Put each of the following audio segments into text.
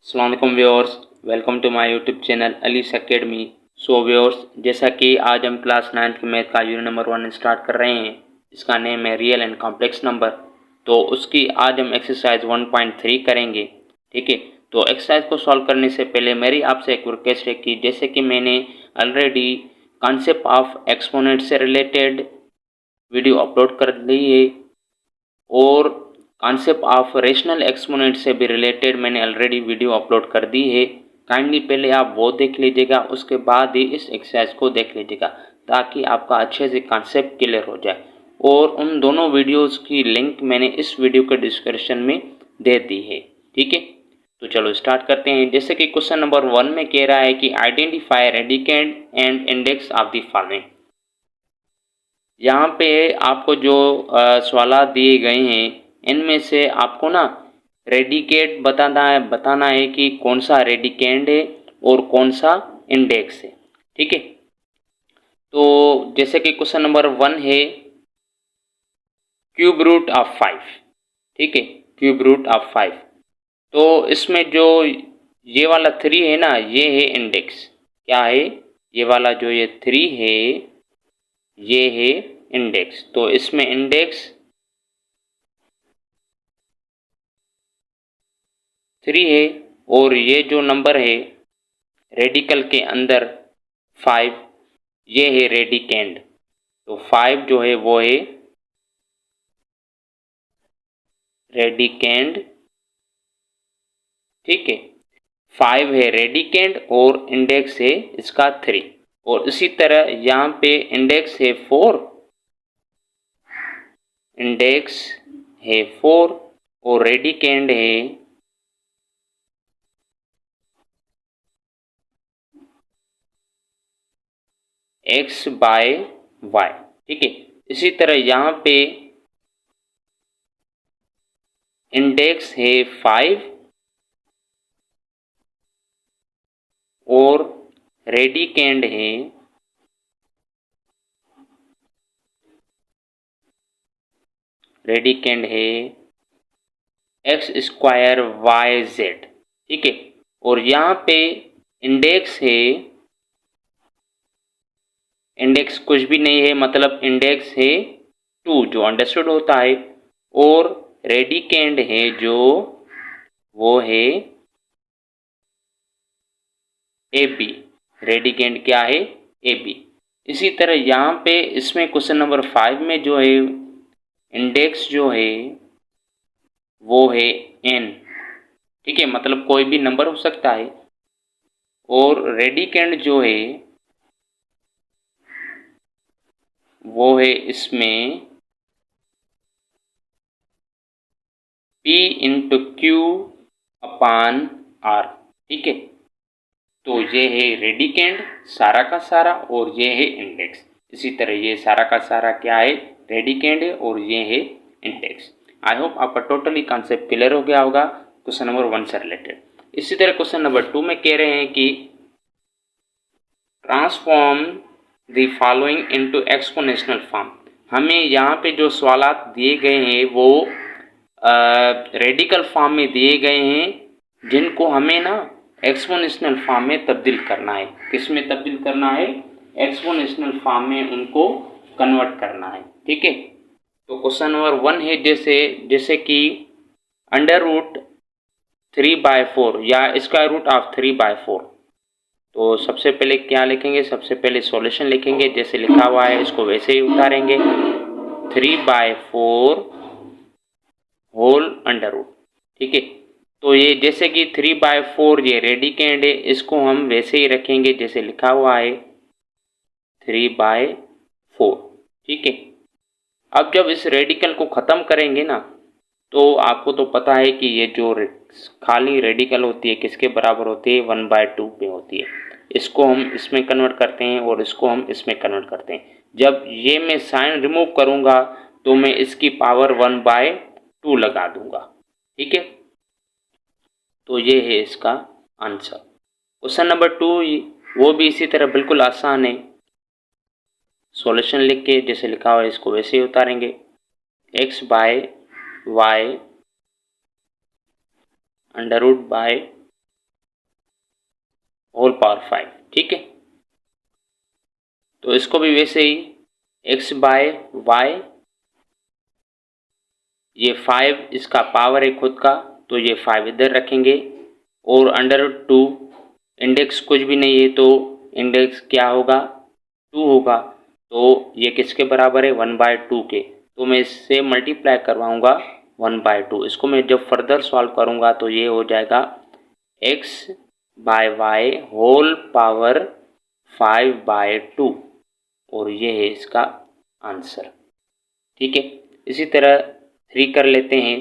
अस्सलाम वालेकुम viewers, welcome to my YouTube channel Ali's academy. So viewers, जैसा कि आज हम क्लास 9th की मैथ का यूनिट नंबर 1 स्टार्ट कर रहे हैं। इसका नेम है रियल एंड कॉम्प्लेक्स नंबर। तो उसकी आज हम एक्सरसाइज 1.3 करेंगे। ठीक है, तो एक्सरसाइज को सॉल्व करने से पहले मेरी आपसे एक रिक्वेस्ट है कि जैसे कि मैंने ऑलरेडी कॉन्सेप्ट ऑफ एक्सपोनेंट से रिलेटेड वीडियो अपलोड कर दी है और कॉन्सेप्ट ऑफ रेशनल एक्सपोनेंट से भी रिलेटेड मैंने ऑलरेडी वीडियो अपलोड कर दी है। काइंडली पहले आप वो देख लीजिएगा, उसके बाद ही इस एक्सरसाइज को देख लीजिएगा ताकि आपका अच्छे से कॉन्सेप्ट क्लियर हो जाए। और उन दोनों वीडियोस की लिंक मैंने इस वीडियो के डिस्क्रिप्शन में दे दी है। ठीक है, तो चलो स्टार्ट करते हैं। जैसे कि क्वेश्चन नंबर 1 में कह रहा है कि identify radicand and index of the following. यहाँ पे आपको जो सवाल दिए गए हैं इनमें से आपको ना रेडिकेट बताना है कि कौन सा रेडिकेंड है और कौन सा इंडेक्स है। ठीक है, तो जैसे कि क्वेश्चन नंबर 1 है क्यूब रूट ऑफ 5। ठीक है, क्यूब रूट ऑफ 5। तो इसमें जो ये वाला 3 है ना, ये है इंडेक्स। क्या है? ये वाला जो ये 3 है ये है इंडेक्स। तो इसमें इंडेक्स 3 है और ये जो नंबर है रेडिकल के अंदर 5, ये है रेडिकेंड। तो 5 जो है वो है रेडिकेंड। ठीक है, 5 है रेडिकेंड और इंडेक्स है इसका 3। और इसी तरह यहाँ पे इंडेक्स है 4, इंडेक्स है 4 और रेडिकेंड है x बाय y। ठीक है, इसी तरह यहाँ पे इंडेक्स है 5 और रेडिकेंड है एक्स स्क्वायर वाई जेड। ठीक है, और यहाँ पे इंडेक्स है, इंडेक्स कुछ भी नहीं है, मतलब इंडेक्स है 2 जो अंडरस्टूड होता है। और रेडिकेंड है जो वो है ए बी। रेडिकेंड क्या है? A B. इसी तरह यहाँ पे इसमें क्वेश्चन नंबर 5 में जो है इंडेक्स जो है वो है n। ठीक है, मतलब कोई भी नंबर हो सकता है। और रेडिकेंड जो है वो है इसमें p इंटू क्यू अपान r। ठीक है, तो ये है रेडिकेंड सारा का सारा और ये है इंडेक्स। इसी तरह ये सारा का सारा क्या है? रेडिकेंड है और ये है इंडेक्स। आई होप आपका टोटली कॉन्सेप्ट क्लियर हो गया होगा क्वेश्चन नंबर 1 से रिलेटेड। इसी तरह क्वेश्चन नंबर 2 में कह रहे हैं कि transform the following into exponential form. हमें यहाँ पे जो सवालात दिए गए हैं वो रेडिकल फॉर्म में दिए गए हैं जिनको हमें ना एक्सपोनेंशियल फॉर्म में तब्दील करना है। किस में तब्दील करना है? एक्सपोनेंशियल फॉर्म में उनको कन्वर्ट करना है। ठीक है, तो क्वेश्चन नंबर 1 है जैसे कि अंडर रूट 3/4 या स्क्वायर रूट ऑफ 3/4। तो सबसे पहले क्या लिखेंगे? सबसे पहले सॉल्यूशन लिखेंगे, जैसे लिखा हुआ है इसको वैसे ही उतारेंगे। 3/4 होल अंडर रूट। ठीक है, तो ये जैसे कि 3/4 ये रेडिकेंड है, इसको हम वैसे ही रखेंगे जैसे लिखा हुआ है 3/4। ठीक है, अब जब इस रेडिकल को ख़त्म करेंगे ना, तो आपको तो पता है कि ये जो खाली रेडिकल होती है किसके बराबर होती है? 1/2 पे होती है। इसको हम इसमें कन्वर्ट करते हैं और इसको हम इसमें कन्वर्ट करते हैं। जब ये मैं साइन रिमूव करूँगा तो मैं इसकी पावर 1/2 लगा दूंगा। ठीक है, तो ये है इसका आंसर। क्वेश्चन नंबर 2 वो भी इसी तरह बिल्कुल आसान है। सॉल्यूशन लिख के जैसे लिखा हुआ है इसको वैसे ही उतारेंगे। x by y under root by whole power 5, ठीक है। तो इसको भी वैसे ही x बाय वाई, ये 5 इसका पावर है खुद का, तो ये 5 इधर रखेंगे और √2, इंडेक्स कुछ भी नहीं है तो इंडेक्स क्या होगा, 2 होगा। तो ये किसके बराबर है, 1/2 के। तो मैं इससे मल्टीप्लाई करवाऊंगा 1/2। इसको मैं जब फर्दर सॉल्व करूंगा तो ये हो जाएगा x by y whole power 5/2 और ये है इसका आंसर, ठीक है। इसी तरह 3 कर लेते हैं।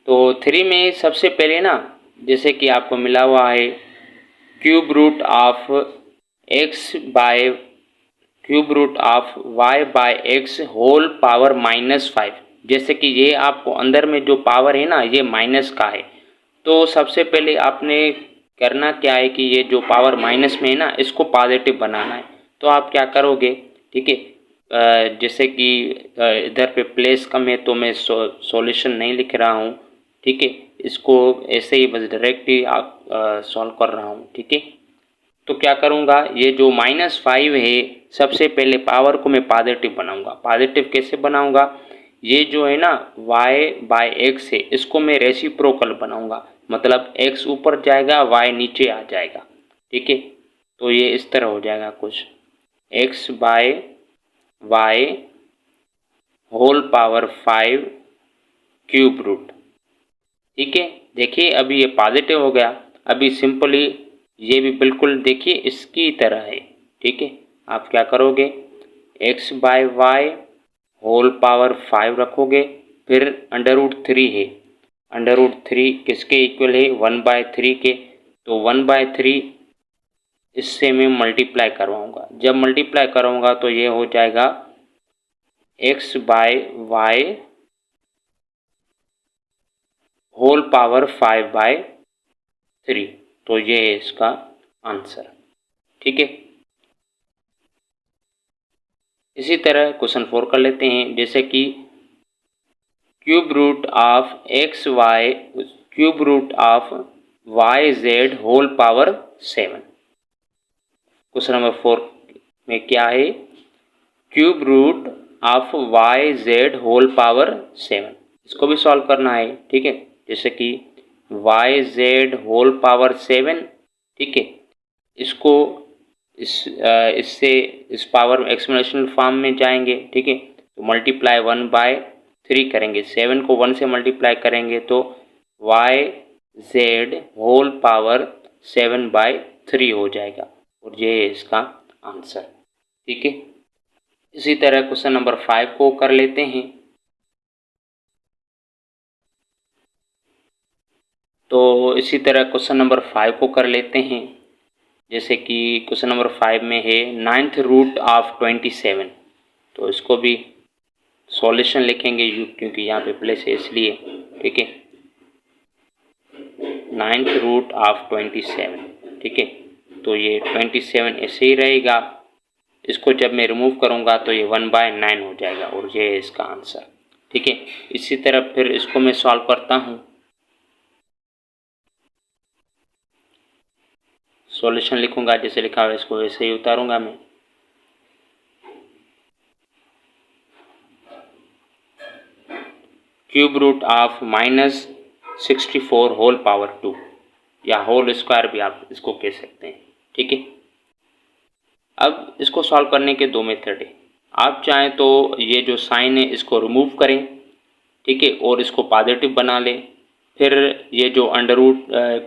तो 3 में सबसे पहले ना, जैसे कि आपको मिला हुआ है cube root of y by x whole power -5। जैसे कि ये आपको अंदर में जो पावर है ना, ये माइनस का है। तो सबसे पहले आपने करना क्या है कि ये जो पावर माइनस में है ना, इसको पॉजिटिव बनाना है। तो आप क्या करोगे, ठीक है। जैसे कि इधर पे प्लेस कम है तो मैं सॉल्यूशन नहीं लिख रहा हूँ, ठीक है। इसको ऐसे ही बस डायरेक्ट ही आप सॉल्व कर रहा हूँ, ठीक है। तो क्या करूँगा, ये जो -5 है, सबसे पहले पावर को मैं पॉजिटिव बनाऊंगा। पॉजिटिव कैसे बनाऊंगा, ये जो है ना y/x है, इसको मैं रेसिप्रोकल बनाऊंगा। मतलब x ऊपर जाएगा, y नीचे आ जाएगा, ठीक है। तो ये इस तरह हो जाएगा कुछ, x/y whole power 5 cube root, ठीक है। देखिए अभी ये पॉजिटिव हो गया। अभी सिंपली ये भी बिल्कुल देखिए इसकी तरह है, ठीक है। आप क्या करोगे, x/y होल पावर 5 रखोगे, फिर √3 है, √3 किसके इक्वल है, 1/3 के। तो 1/3 इससे मैं मल्टीप्लाई करवाऊंगा। जब मल्टीप्लाई करूंगा तो ये हो जाएगा x/y होल पावर 5/3। तो ये है इसका आंसर, ठीक है। इसी तरह क्वेश्चन 4 कर लेते हैं। जैसे कि cube root of y z whole power 7। Question number 4 में क्या है, cube root of y z whole power 7। इसको भी सॉल्व करना है, ठीक है। जैसे कि वाई जेड होल पावर 7, ठीक है। इसको इससे इस पावर एक्सपोनेंशियल फॉर्म में जाएंगे, ठीक है। तो मल्टीप्लाई 1/3 करेंगे, 7 को 1 से मल्टीप्लाई करेंगे तो वाई जेड होल पावर 7/3 हो जाएगा और ये है इसका आंसर, ठीक है। इसी तरह क्वेश्चन नंबर 5 को कर लेते हैं। तो इसी तरह क्वेश्चन नंबर 5 को कर लेते हैं। जैसे कि क्वेश्चन नंबर 5 में है 9th रूट ऑफ 27। तो इसको भी सॉल्यूशन लिखेंगे क्योंकि यहाँ पे प्लेस है इसलिए, ठीक है। 9th रूट ऑफ 27, ठीक है। तो ये 27 ऐसे ही रहेगा। इसको जब मैं रिमूव करूँगा तो ये 1/9 हो जाएगा और ये है इसका आंसर, ठीक है। इसी तरह फिर इसको मैं सॉल्व करता हूँ। सॉल्यूशन लिखूंगा जैसे लिखा हुआ है, इसको वैसे ही उतारूंगा मैं। Cube root of -64 whole power 2 या होल स्क्वायर भी आप इसको कह सकते हैं, ठीक है। अब इसको सॉल्व करने के 2 मेथड है। आप चाहें तो ये जो साइन है इसको रिमूव करें, ठीक है, और इसको पॉजिटिव बना लें। फिर ये जो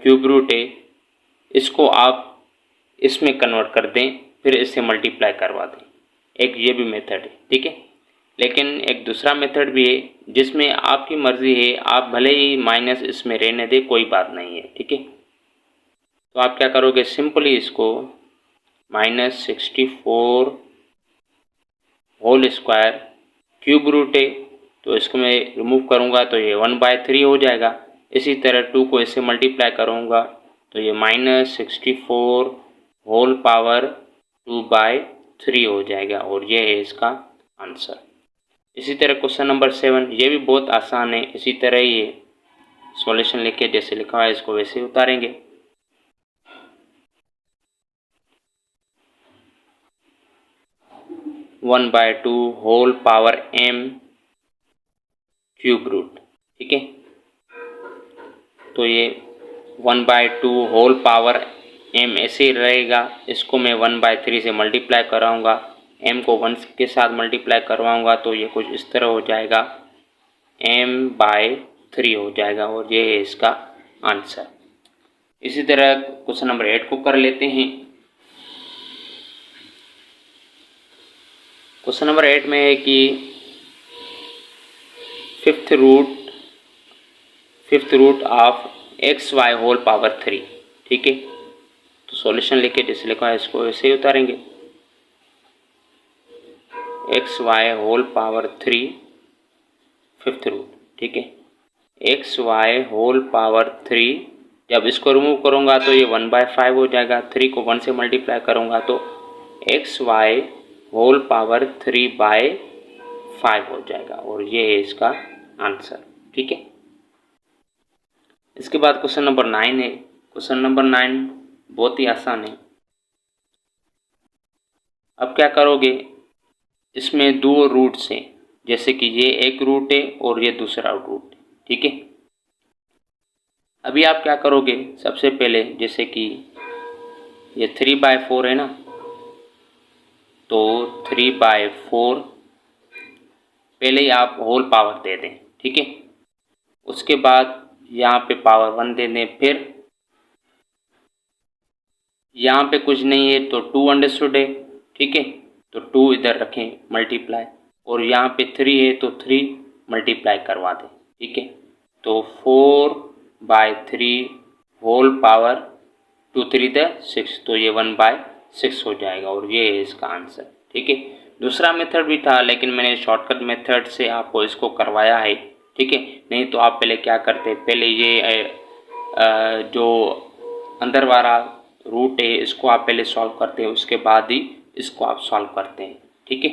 क्यूब रूट है इसको आप इसमें कन्वर्ट कर दें, फिर इससे मल्टीप्लाई करवा दें। एक ये भी मेथड है, ठीक है। लेकिन एक दूसरा मेथड भी है जिसमें आपकी मर्जी है, आप भले ही माइनस इसमें रहने दें, कोई बात नहीं है, ठीक है। तो आप क्या करोगे, सिंपली इसको -64 होल स्क्वायर क्यूब रूट है, तो इसको मैं रिमूव करूँगा तो ये 1/3 हो जाएगा। इसी तरह 2 को इससे मल्टीप्लाई करूँगा तो ये -64 होल पावर 2/3 हो जाएगा और ये है इसका आंसर। इसी तरह क्वेश्चन नंबर 7, ये भी बहुत आसान है, इसी तरह ही है। सॉल्यूशन लिखे जैसे लिखा हुआ है इसको वैसे ही उतारेंगे। One by two whole power m cube root, ठीक है। तो ये 1/2 होल पावर m ऐसे ही रहेगा। इसको मैं 1/3 से मल्टीप्लाई कराऊंगा, m को 1 के साथ मल्टीप्लाई करवाऊंगा तो ये कुछ इस तरह हो जाएगा, m/3 हो जाएगा और ये है इसका आंसर। इसी तरह क्वेश्चन नंबर 8 को कर लेते हैं। क्वेश्चन नंबर 8 में है कि fifth root of xy whole power 3, ठीक है। तो सॉल्यूशन लेके जैसे लिखा है इसको ऐसे ही उतारेंगे। xy whole power 3 fifth root, ठीक है। xy होल पावर 3, जब इसको रिमूव करूंगा तो ये 1/5 हो जाएगा। 3 को 1 से मल्टीप्लाई करूंगा तो xy होल पावर 3/5 हो जाएगा और ये है इसका आंसर, ठीक है। इसके बाद क्वेश्चन नंबर 9 है। क्वेश्चन नंबर 9 बहुत ही आसान है। अब क्या करोगे, इसमें दो रूट्स हैं, जैसे कि ये एक रूट है और ये दूसरा रूट है, ठीक है। अभी आप क्या करोगे, सबसे पहले जैसे कि ये 3/4 है ना, तो 3/4 पहले ही आप होल पावर दे दें, ठीक है। उसके बाद यहाँ पे पावर 1 दे दें, फिर यहाँ पे कुछ नहीं है तो 2 अंडरस्टूड है, ठीक है। तो 2 इधर रखें मल्टीप्लाई, और यहाँ पे 3 है तो 3 मल्टीप्लाई करवा दें, ठीक है। तो 4/3 होल पावर 2 3 6, तो ये 1/6 हो जाएगा और ये है इसका आंसर, ठीक है। दूसरा मेथड भी था लेकिन मैंने शॉर्टकट मेथड से आपको इसको करवाया है, ठीक है। नहीं तो आप पहले क्या करते, पहले ये जो अंदर वाला रूट है इसको आप पहले सॉल्व करते हैं, उसके बाद ही इसको आप सॉल्व करते हैं, ठीक है।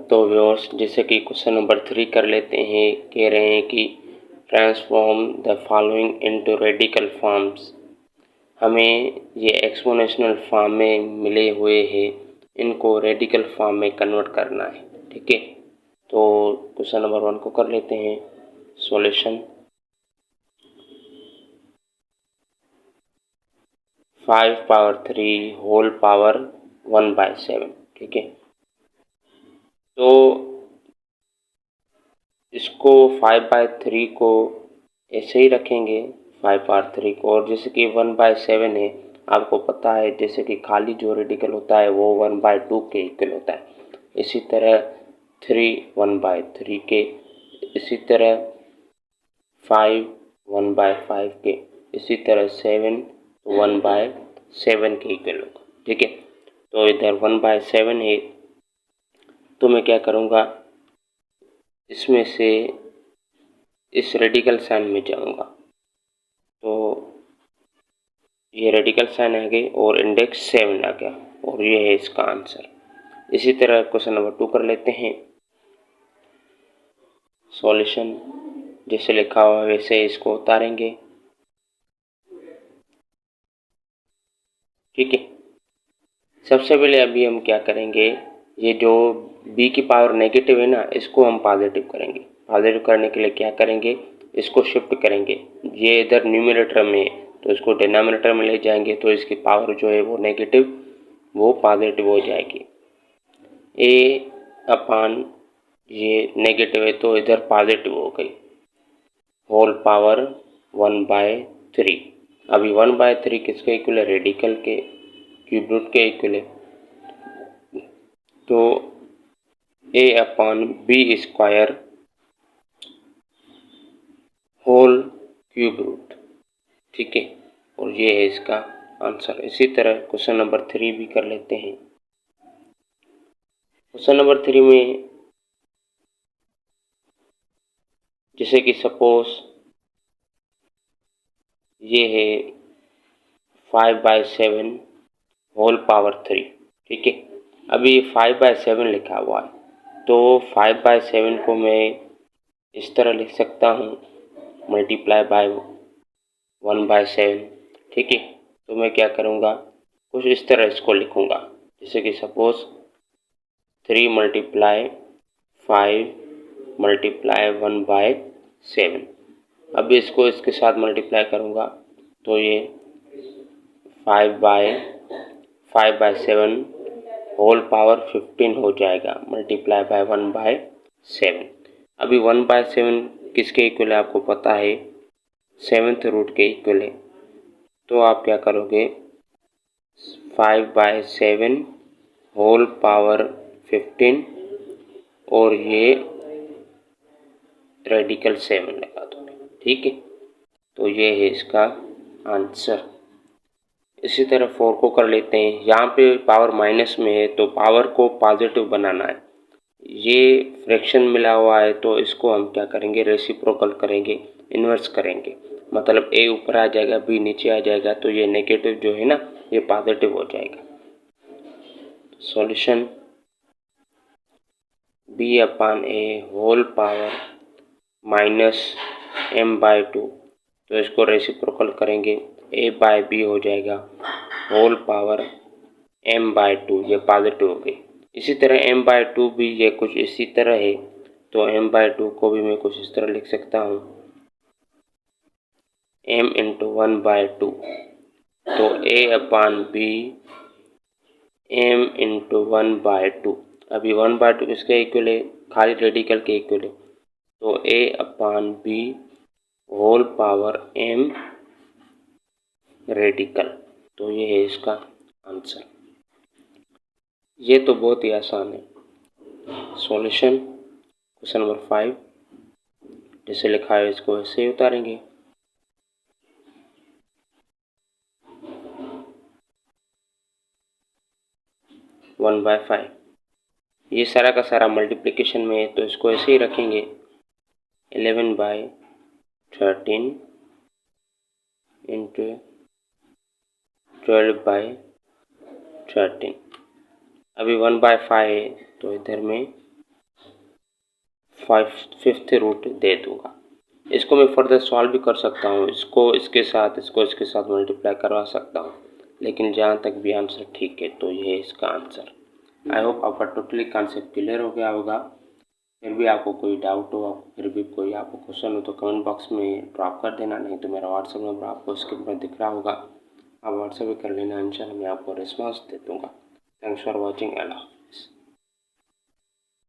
तो व्यूअर्स, जैसे कि क्वेश्चन नंबर 3 कर लेते हैं। कह रहे हैं कि transform the following into radical forms. हमें ये एक्सपोनेंशियल फॉर्म में मिले हुए हैं, इनको रेडिकल फॉर्म में कन्वर्ट करना है, ठीक है। तो क्वेश्चन नंबर 1 को कर लेते हैं। सॉल्यूशन 5/3 होल पावर 1/7, ठीक है। तो इसको 5/3 को ऐसे ही रखेंगे 5/3 को, और जैसे कि 1/7 है, आपको पता है जैसे कि खाली जो रेडिकल होता है वो 1/2 के इक्वल होता है। इसी तरह 3 1/3 के, इसी तरह 5 1/5 के, इसी तरह 7 1/7 के इक्वल होगा, ठीक है। तो इधर 1/7 है तो मैं क्या करूँगा, इसमें से इस रेडिकल साइन में जाऊँगा, तो ये रेडिकल साइन आ गई और इंडेक्स 7 आ गया और ये है इसका आंसर। इसी तरह क्वेश्चन नंबर 2 कर लेते हैं। सॉल्यूशन जैसे लिखा हुआ है वैसे इसको उतारेंगे, ठीक है। सबसे पहले अभी हम क्या करेंगे, ये जो b की पावर नेगेटिव है ना, इसको हम पॉजिटिव करेंगे। पॉजिटिव करने के लिए क्या करेंगे, इसको शिफ्ट करेंगे। ये इधर न्यूमरेटर में है तो इसको डिनोमिनेटर में ले जाएंगे, तो इसकी पावर जो है वो नेगेटिव वो पॉजिटिव हो जाएगी। a/, ये नेगेटिव है तो इधर पॉजिटिव हो गई, होल पावर 1/3। अभी 1/3 किसके इक्वल है, रेडिकल के क्यूब रूट के इक्वल है, तो a/b² होल क्यूब रूट, ठीक है। और ये है इसका आंसर। इसी तरह क्वेश्चन नंबर 3 भी कर लेते हैं। क्वेश्चन नंबर 3 में जैसे कि सपोज ये है 5/7 होल पावर 3, ठीक है। अभी 5/7 लिखा हुआ है तो 5/7 को मैं इस तरह लिख सकता हूँ, मल्टीप्लाई बाय 1/7। ठीक है, तो मैं क्या करूँगा, कुछ इस तरह इसको लिखूँगा, जैसे कि सपोज 3 × 5 × 1/7। अब इसको इसके साथ मल्टीप्लाई करूँगा तो ये 5/7 होल पावर 15 हो जाएगा, मल्टीप्लाई बाय 1/7। अभी 1/7 किसके इक्वल है आपको पता है, 7th रूट के इक्वल है। तो आप क्या करोगे, 5/7 होल पावर 15 और ये रेडिकल 7 लगा दोगे। ठीक है, तो ये है इसका आंसर। इसी तरह 4 को कर लेते हैं। यहाँ पे पावर माइनस में है तो पावर को पॉजिटिव बनाना है। ये फ्रैक्शन मिला हुआ है तो इसको हम क्या करेंगे, रेसिप्रोकल करेंगे, इन्वर्स करेंगे। मतलब ए ऊपर आ जाएगा, बी नीचे आ जाएगा, तो ये नेगेटिव जो है ना ये पॉजिटिव हो जाएगा। Solution b/a whole power -m/2, तो इसको रेसिप्रोकल करेंगे, a/b हो जाएगा होल पावर m/2, ये पॉजिटिव हो गई। इसी तरह m/2 भी ये कुछ इसी तरह है, तो m/2 को भी मैं कुछ इस तरह लिख सकता हूँ, m × 1/2, तो a/b m × 1/2। अभी 1/2 किसके इक्वल है, खाली रेडिकल के इक्वल है, तो a/b whole power m radical, तो ये है इसका आंसर। ये तो बहुत ही आसान है। सॉल्यूशन क्वेश्चन नंबर 5 जैसे लिखा है इसको ऐसे ही उतारेंगे। वन बाय 5, ये सारा का सारा मल्टीप्लिकेशन में है तो इसको ऐसे ही रखेंगे, 11/13 इंटू 12/13। अभी 1/5 है तो इधर में 5th रूट दे दूंगा। इसको मैं फर्दर सॉल्व भी कर सकता हूँ, इसको इसके साथ मल्टीप्लाई करवा सकता हूँ, लेकिन जहाँ तक भी आंसर ठीक है तो ये है इसका आंसर। आई होप आपका टोटली कॉन्सेप्ट क्लियर हो गया होगा। फिर भी आपको कोई डाउट हो, फिर भी कोई आपको क्वेश्चन हो तो कमेंट बॉक्स में ड्रॉप कर देना, नहीं तो मेरा व्हाट्सएप नंबर आपको स्क्रीन पर दिख रहा होगा, आप व्हाट्सएप कर लेना, इंशाल्लाह मैं आपको रिस्पॉन्स दे दूँगा। Thanks for watching. अल्लाह।